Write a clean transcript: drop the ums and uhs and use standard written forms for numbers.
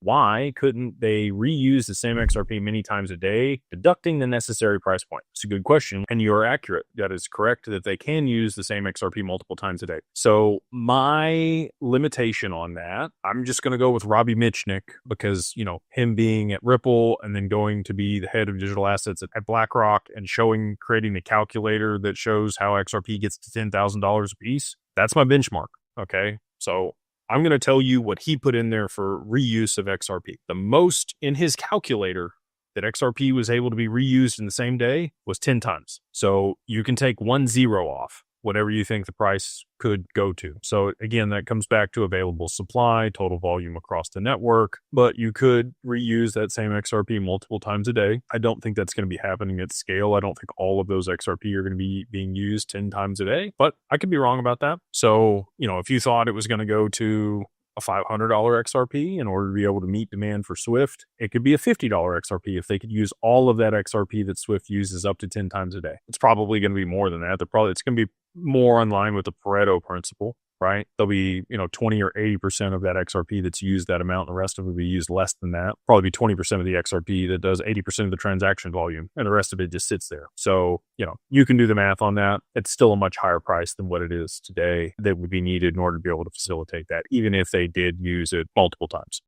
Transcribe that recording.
Why couldn't they reuse the same XRP many times a day, deducting the necessary price point? It's a good question, and you're accurate. That is correct that they can use the same XRP multiple times a day. So my limitation on that, I'm just going to go with Robbie Mitchnick because, him being at Ripple and then going to be the head of digital assets at BlackRock and creating the calculator that shows how XRP gets to $10,000 a piece. That's my benchmark. Okay. So I'm going to tell you what he put in there for reuse of XRP. The most in his calculator that XRP was able to be reused in the same day was 10 times. So you can take 1 0 off whatever you think the price could go to. So again, that comes back to available supply, total volume across the network, but you could reuse that same XRP multiple times a day. I don't think that's going to be happening at scale. I don't think all of those XRP are going to be being used 10 times a day, but I could be wrong about that. So, if you thought it was going to go to a $500 XRP in order to be able to meet demand for Swift, it could be a $50 XRP if they could use all of that XRP that Swift uses up to 10 times a day. It's probably going to be more than that. It's going to be more in line with the Pareto principle, right? There'll be, 20 or 80% of that XRP that's used that amount, and the rest of it will be used less than that. Probably be 20% of the XRP that does 80% of the transaction volume, and the rest of it just sits there. So, you can do the math on that. It's still a much higher price than what it is today that would be needed in order to be able to facilitate that, even if they did use it multiple times.